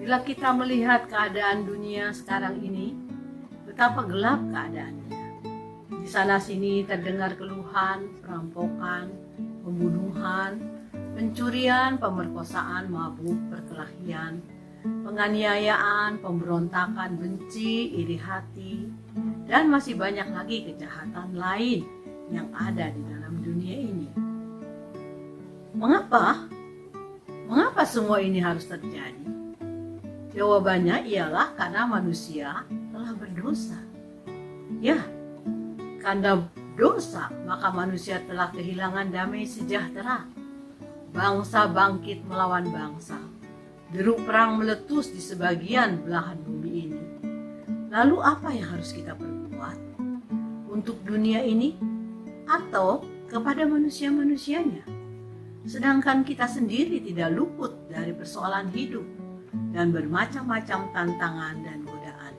Bila kita melihat keadaan dunia sekarang ini, betapa gelap keadaannya. Di sana sini terdengar keluhan, perampokan, pembunuhan, pencurian, pemerkosaan, mabuk, perkelahian, penganiayaan, pemberontakan, benci, iri hati, dan masih banyak lagi kejahatan lain yang ada di dalam dunia ini. Mengapa? Mengapa semua ini harus terjadi? Jawabannya ialah karena manusia telah berdosa. Ya, karena dosa maka manusia telah kehilangan damai sejahtera. Bangsa bangkit melawan bangsa. Deru perang meletus di sebagian belahan bumi ini. Lalu apa yang harus kita perbuat? Untuk dunia ini atau kepada manusia-manusianya? Sedangkan kita sendiri tidak luput dari persoalan hidup dan bermacam-macam tantangan dan godaan.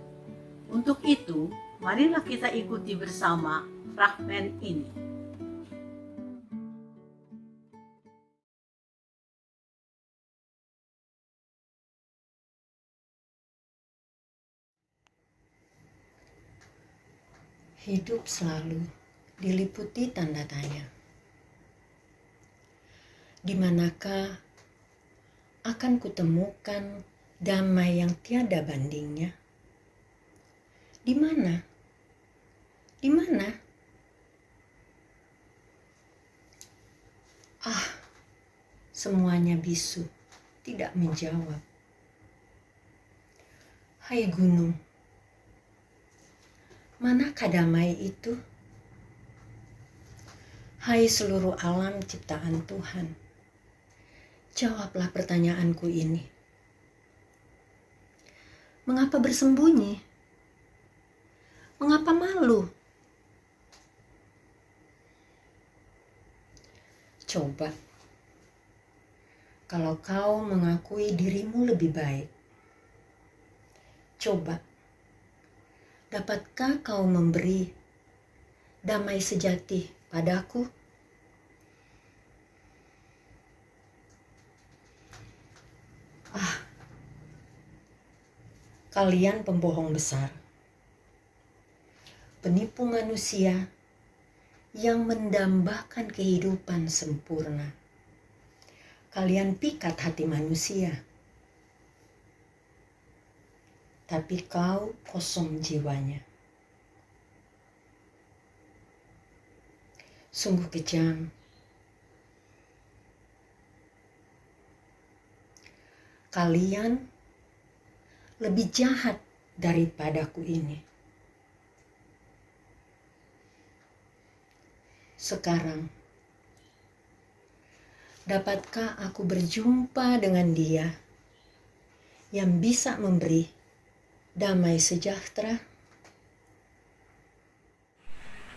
Untuk itu, marilah kita ikuti bersama fragmen ini. Hidup selalu diliputi tanda tanya. Di manakah akan kutemukan damai yang tiada bandingnya? Di mana? Di mana? Semuanya bisu, tidak menjawab. Hai gunung, manakah damai itu? Hai seluruh alam ciptaan Tuhan, jawablah pertanyaanku ini. Mengapa bersembunyi? Mengapa malu? Coba, kalau kau mengakui dirimu lebih baik. Coba, dapatkah kau memberi damai sejati padaku? Kalian pembohong besar, penipu manusia yang mendambakan kehidupan sempurna. Kalian pikat hati manusia, tapi kau kosong jiwanya. Sungguh kejam. Kalian lebih jahat daripadaku ini. Sekarang, dapatkah aku berjumpa dengan Dia yang bisa memberi damai sejahtera?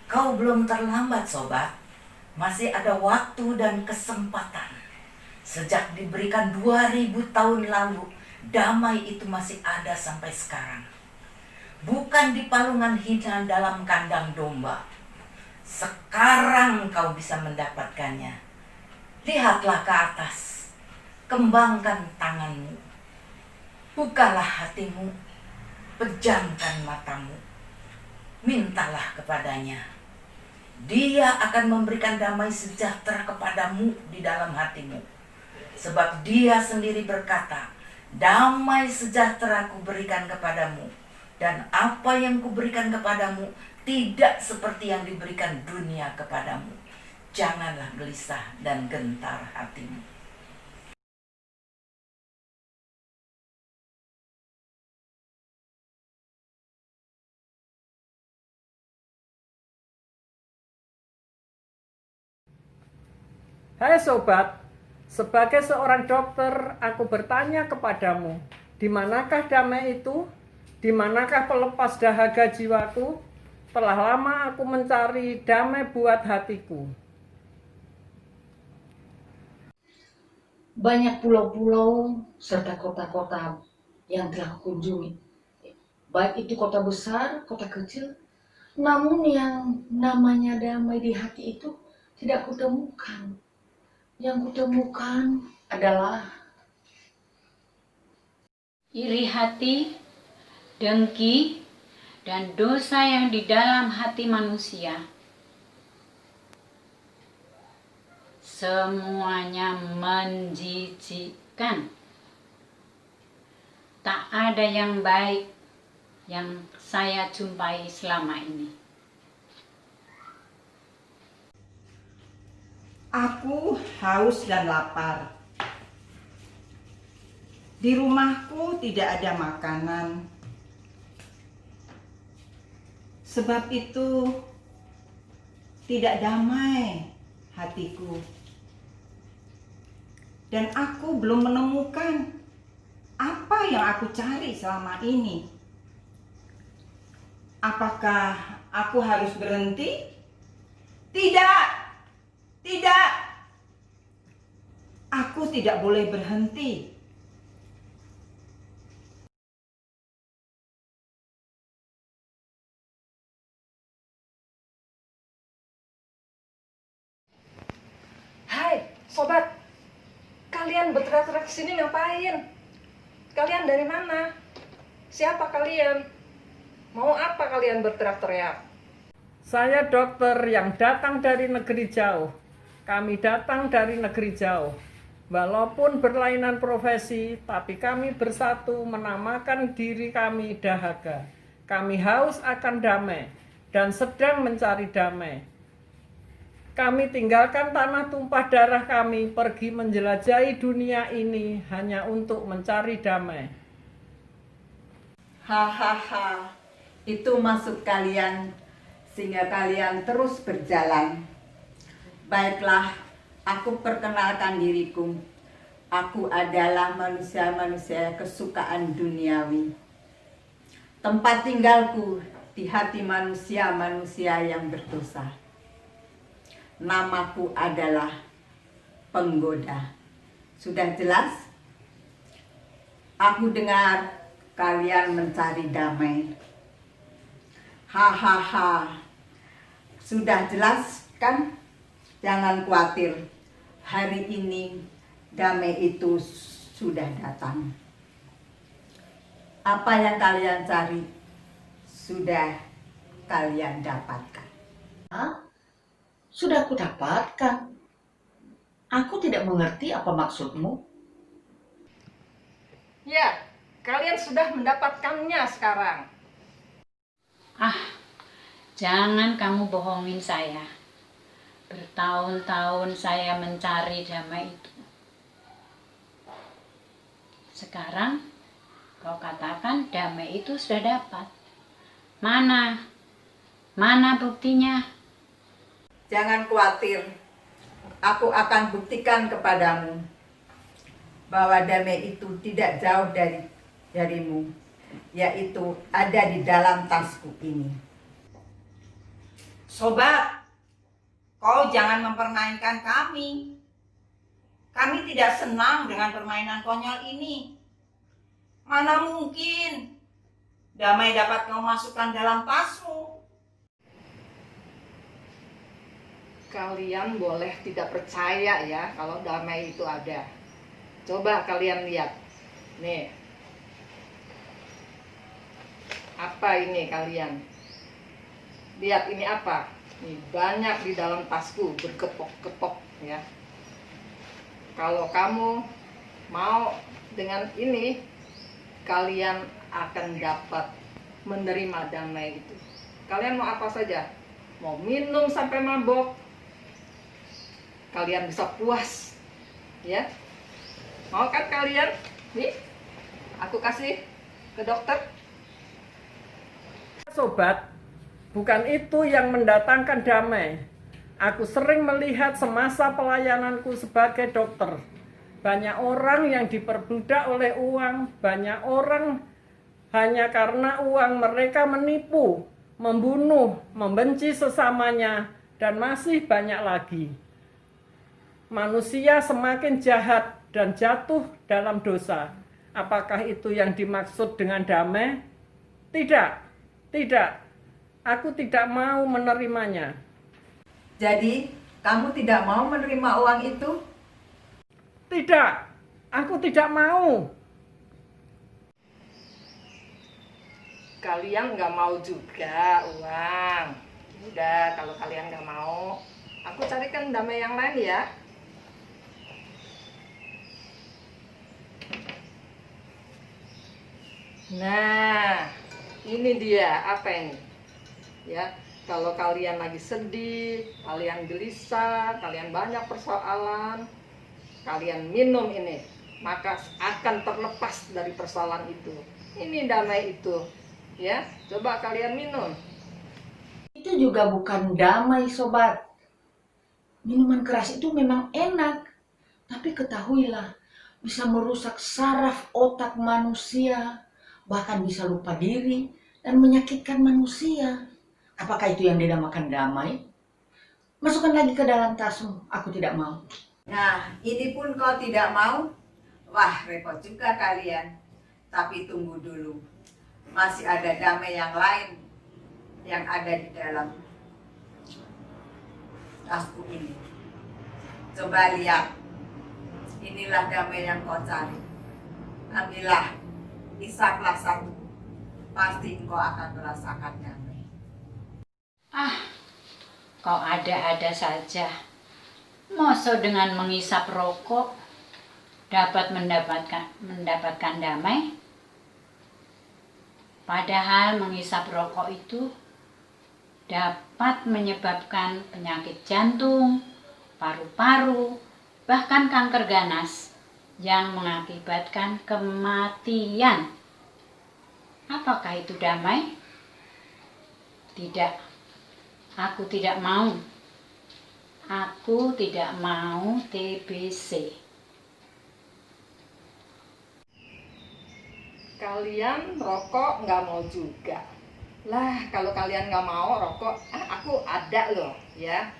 Kau belum terlambat, sobat. Masih ada waktu dan kesempatan. Sejak diberikan 2000 tahun lalu, damai itu masih ada sampai sekarang. Bukan di palungan hina dalam kandang domba. Sekarang kau bisa mendapatkannya. Lihatlah ke atas. Kembangkan tanganmu. Bukalah hatimu. Pejamkan matamu. Mintalah kepadanya. Dia akan memberikan damai sejahtera kepadamu di dalam hatimu. Sebab Dia sendiri berkata, damai sejahtera kuberikan kepadamu, dan apa yang kuberikan kepadamu tidak seperti yang diberikan dunia kepadamu. Janganlah gelisah dan gentar hatimu. Hai sobat, sebagai seorang dokter, aku bertanya kepadamu, di manakah damai itu? Di manakah pelepas dahaga jiwaku? Telah lama aku mencari damai buat hatiku. Banyak pulau-pulau serta kota-kota yang telah kunjungi. Baik itu kota besar, kota kecil. Namun yang namanya damai di hati itu tidak kutemukan. Yang kutemukan adalah iri hati, dengki, dan dosa yang di dalam hati manusia. Semuanya menjijikkan. Tak ada yang baik yang saya jumpai selama ini. Aku haus dan lapar. Di rumahku tidak ada makanan. Sebab itu tidak damai hatiku. Dan aku belum menemukan apa yang aku cari selama ini. Apakah aku harus berhenti? Tidak. Tidak. Aku tidak boleh berhenti. Hai, sobat. Kalian berteriak-teriak sini ngapain? Kalian dari mana? Siapa kalian? Mau apa kalian berteriak-teriak? Saya dokter yang datang dari negeri jauh. Kami datang dari negeri jauh. Walaupun berlainan profesi, tapi kami bersatu menamakan diri kami dahaga. Kami haus akan damai dan sedang mencari damai. Kami tinggalkan tanah tumpah darah kami, pergi menjelajahi dunia ini hanya untuk mencari damai. Hahaha, itu maksud kalian sehingga kalian terus berjalan. Baiklah, aku perkenalkan diriku. Aku adalah manusia-manusia kesukaan duniawi. Tempat tinggalku di hati manusia-manusia yang berdosa. Namaku adalah penggoda. Sudah jelas? Aku dengar kalian mencari damai. Hahaha. Sudah jelas kan? Jangan khawatir. Hari ini damai itu sudah datang. Apa yang kalian cari sudah kalian dapatkan. Hah? Sudah aku dapatkan. Aku tidak mengerti apa maksudmu. Ya, kalian sudah mendapatkannya sekarang. Jangan kamu bohongin saya. Bertahun-tahun saya mencari damai itu. Sekarang kau katakan damai itu sudah dapat. Mana? Mana buktinya? Jangan khawatir. Aku akan buktikan kepadamu bahwa damai itu tidak jauh darimu, yaitu ada di dalam tasku ini. Sobat, kau jangan mempermainkan kami. Kami tidak senang dengan permainan konyol ini. Mana mungkin damai dapat kau masukkan dalam tasmu. Kalian boleh tidak percaya ya kalau damai itu ada. Coba kalian lihat. Nih. Apa ini kalian? Lihat ini apa? Nih, banyak di dalam tasku berkepok-kepok ya. Kalau kamu mau dengan ini, kalian akan dapat menerima damai itu. Kalian mau apa saja? Mau minum sampai mabok, kalian bisa puas, ya. Mau kan kalian? Nih, aku kasih ke dokter. Sobat, bukan itu yang mendatangkan damai. Aku sering melihat semasa pelayananku sebagai dokter. Banyak orang yang diperbudak oleh uang, banyak orang hanya karena uang mereka menipu, membunuh, membenci sesamanya, dan masih banyak lagi. Manusia semakin jahat dan jatuh dalam dosa. Apakah itu yang dimaksud dengan damai? Tidak, tidak. Aku tidak mau menerimanya. Jadi, kamu tidak mau menerima uang itu? Tidak, aku tidak mau. kalian nggak mau juga uang. Udah, kalau kalian nggak mau, aku carikan damai yang lain ya. Nah, ini dia, apa ini? Ya, kalau kalian lagi sedih, kalian gelisah, kalian banyak persoalan, kalian minum ini, maka akan terlepas dari persoalan itu. Ini damai itu, ya. Coba kalian minum. Itu juga bukan damai, sobat. Minuman keras itu memang enak, tapi ketahuilah bisa merusak saraf otak manusia, bahkan bisa lupa diri dan menyakitkan manusia. Apakah itu yang dinamakan damai? Masukkan lagi ke dalam tasmu, aku tidak mau. Nah, ini pun kau tidak mau? Wah, repot juga kalian. Tapi tunggu dulu. Masih ada damai yang lain yang ada di dalam tasku ini. Coba lihat. Inilah damai yang kau cari. Ambillah, isaplah satu. Pasti engkau akan merasakan damai. Ah, kau ada-ada saja. Masa dengan menghisap rokok dapat mendapatkan damai? Padahal menghisap rokok itu dapat menyebabkan penyakit jantung, paru-paru, bahkan kanker ganas yang mengakibatkan kematian. Apakah itu damai? Tidak, aku tidak mau. Aku tidak mau TBC. Kalian rokok nggak mau juga. Lah, kalau kalian nggak mau rokok, aku ada loh, ya.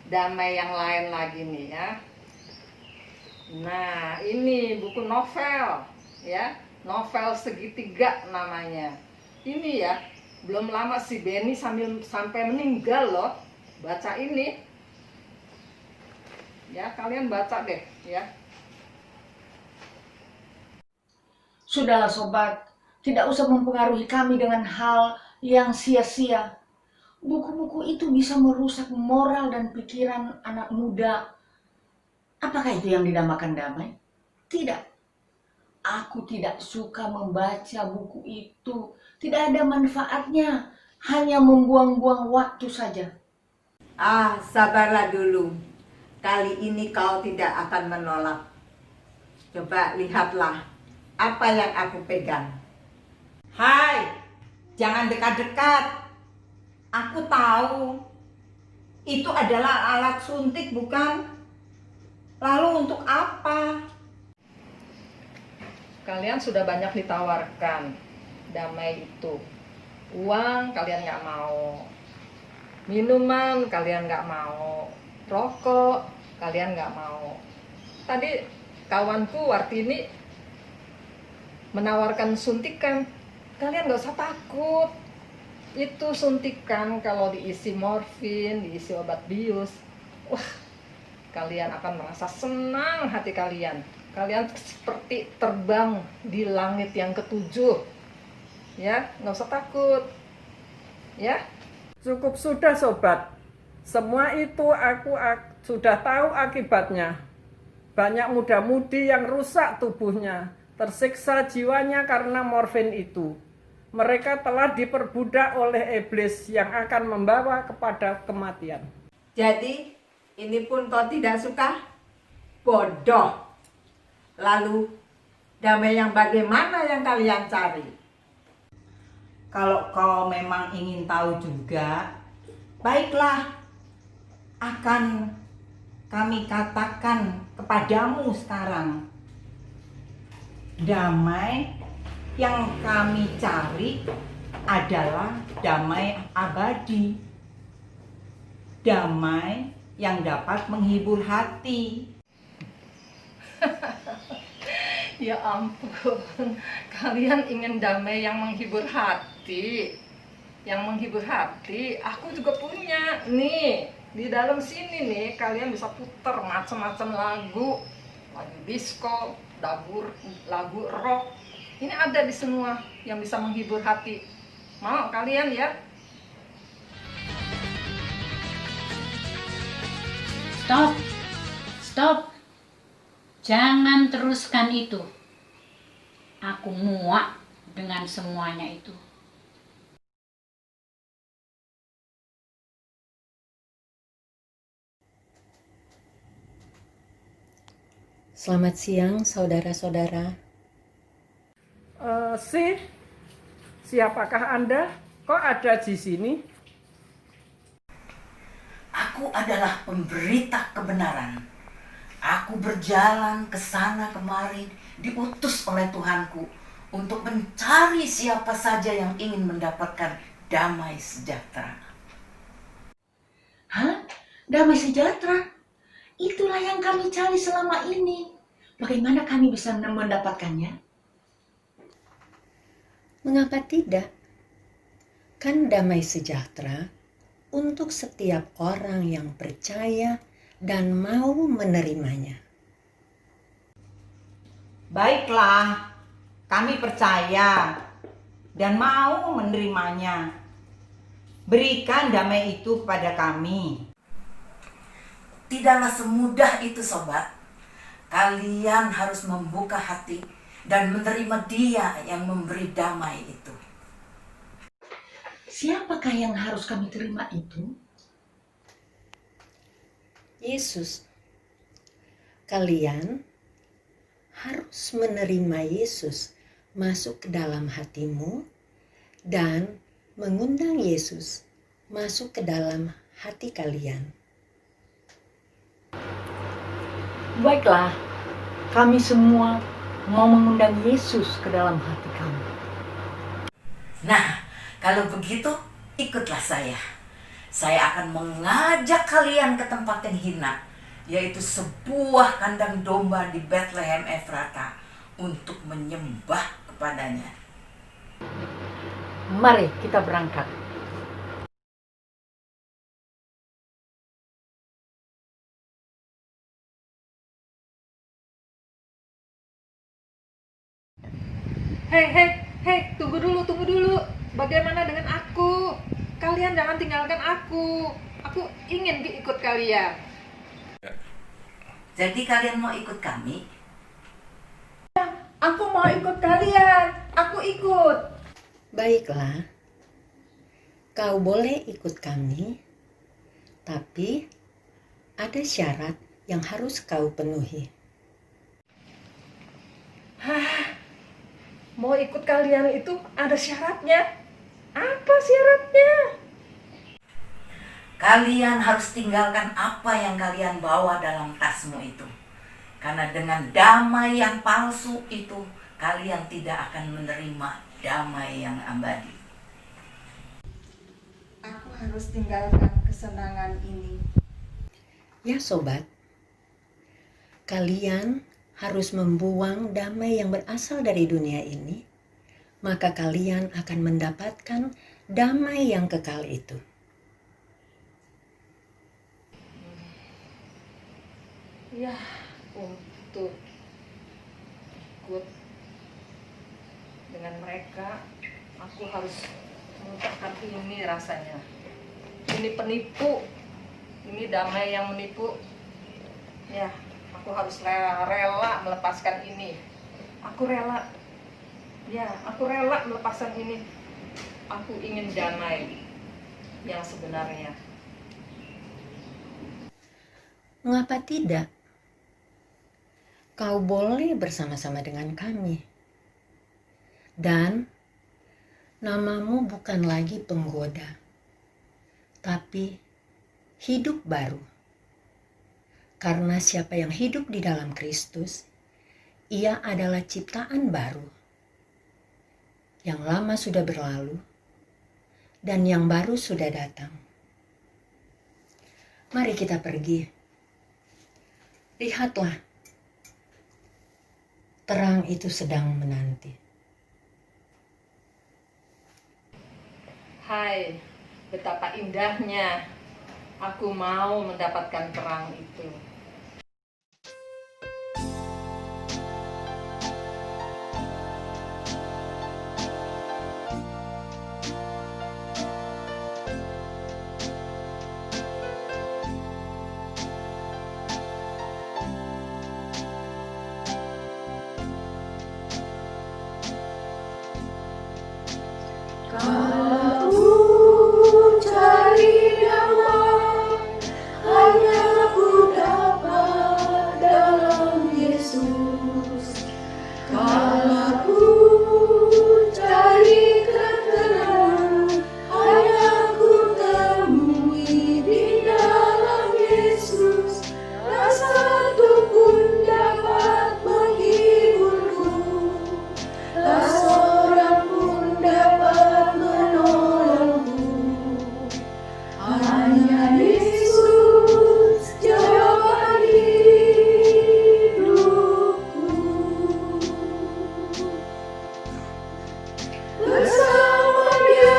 Damai yang lain lagi nih, ya. Nah, ini buku novel, ya. Novel segitiga namanya. Ini ya, belum lama si Benny sampai meninggal loh. Baca ini. Ya, kalian baca deh, ya. Sudahlah sobat, tidak usah mempengaruhi kami dengan hal yang sia-sia. Buku-buku itu bisa merusak moral dan pikiran anak muda. Apakah itu yang dinamakan damai? Tidak. Aku tidak suka membaca buku itu. Tidak ada manfaatnya, hanya membuang-buang waktu saja. Ah, sabarlah dulu. Kali ini kau tidak akan menolak. Coba lihatlah apa yang aku pegang. Hai, jangan dekat-dekat. Aku tahu itu adalah alat suntik, bukan? Lalu untuk apa? Kalian sudah banyak ditawarkan damai itu. Uang kalian nggak mau. Minuman kalian nggak mau. Rokok kalian nggak mau. Tadi kawanku Wartini menawarkan suntikan. Kalian nggak usah takut. Itu suntikan kalau diisi morfin, diisi obat bius. Wah, kalian akan merasa senang hati kalian. Kalian seperti terbang di langit yang ketujuh. Ya, nggak usah takut. Ya, cukup sudah sobat. Semua itu aku sudah tahu akibatnya. Banyak muda-mudi yang rusak tubuhnya, tersiksa jiwanya karena morfin itu. Mereka telah diperbudak oleh iblis yang akan membawa kepada kematian. Jadi, ini pun kau tidak suka? Bodoh. Lalu, damai yang bagaimana yang kalian cari? Kalau kau memang ingin tahu juga, baiklah, akan kami katakan kepadamu sekarang. Damai yang kami cari adalah damai abadi. Damai yang dapat menghibur hati. Ya ampun, kalian ingin damai yang menghibur hati. Yang menghibur hati, aku juga punya. Nih, di dalam sini nih, kalian bisa putar macam-macam lagu. Lagu disco, lagu rock. Ini ada di semua yang bisa menghibur hati. Mau kalian ya? Stop, stop. Jangan teruskan itu. Aku muak dengan semuanya itu. Selamat siang, saudara-saudara. Siapakah Anda? Kok ada di sini? Aku adalah pemberita kebenaran. Aku berjalan ke sana kemari, diutus oleh Tuhanku untuk mencari siapa saja yang ingin mendapatkan damai sejahtera. Hah? Damai sejahtera? Itulah yang kami cari selama ini. Bagaimana kami bisa mendapatkannya? Mengapa tidak? Kan damai sejahtera untuk setiap orang yang percaya dan mau menerimanya. Baiklah, kami percaya dan mau menerimanya. Berikan damai itu kepada kami. Tidaklah semudah itu, sobat. Kalian harus membuka hati dan menerima Dia yang memberi damai itu. Siapakah yang harus kami terima itu? Yesus. Kalian harus menerima Yesus masuk ke dalam hatimu dan mengundang Yesus masuk ke dalam hati kalian. Baiklah, kami semua mau mengundang Yesus ke dalam hati kami. Nah, kalau begitu, ikutlah saya. Saya akan mengajak kalian ke tempat yang hina, yaitu sebuah kandang domba di Bethlehem Efrata untuk menyembah kepadanya. Mari kita berangkat. Hei, tunggu dulu. Bagaimana dengan aku? Kalian jangan tinggalkan aku. Aku ingin ikut kalian. Jadi kalian mau ikut kami? Aku mau ikut kalian. Aku ikut. Baiklah, kau boleh ikut kami, tapi ada syarat yang harus kau penuhi. Mau ikut kalian itu ada syaratnya. Apa syaratnya? Kalian harus tinggalkan apa yang kalian bawa dalam tasmu itu. Karena dengan damai yang palsu itu, kalian tidak akan menerima damai yang abadi. Aku harus tinggalkan kesenangan ini. Ya sobat, kalian harus membuang damai yang berasal dari dunia ini, maka kalian akan mendapatkan damai yang kekal itu. Ya, untuk ikut dengan mereka, aku harus melupakan ini rasanya. Ini penipu. Ini damai yang menipu. Ya, aku harus rela melepaskan ini. Aku rela melepaskan ini. Aku ingin damai yang sebenarnya. Mengapa tidak? Kau boleh bersama-sama dengan kami. Dan namamu bukan lagi penggoda, tapi hidup baru. Karena siapa yang hidup di dalam Kristus, ia adalah ciptaan baru. Yang lama sudah berlalu, dan yang baru sudah datang. Mari kita pergi. Lihatlah, terang itu sedang menanti. Hai, betapa indahnya. Aku mau mendapatkan terang itu. Aku cari damai, hanya ku dapat dalam Yesus. Kalau ku cari ketenangan, hanya ku temui di dalam Yesus. Tak satu pun dapat menghiburku, tak seorang pun dapat menolongku. Hanya Yesus jawaban hidupku. Bersama Dia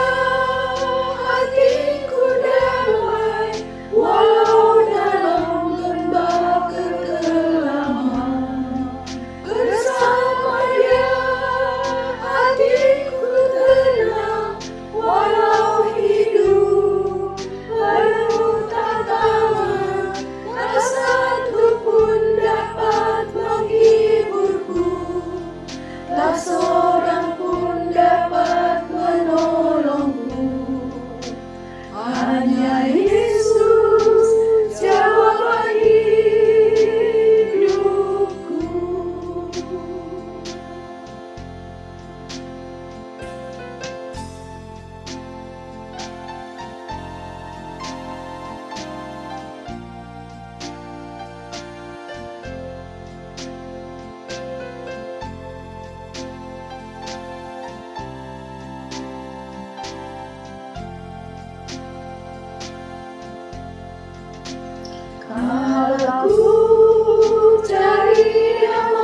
hatiku damai, walau dalam lembah kekelaman. Bersama Dia hatiku tenang, walau hidup penuh tantangan. Tak satu pun dapat menghiburku, tak seorang pun dapat menolongku. Hanya Yesus jawaban hidupku. Kalau ku cari damai,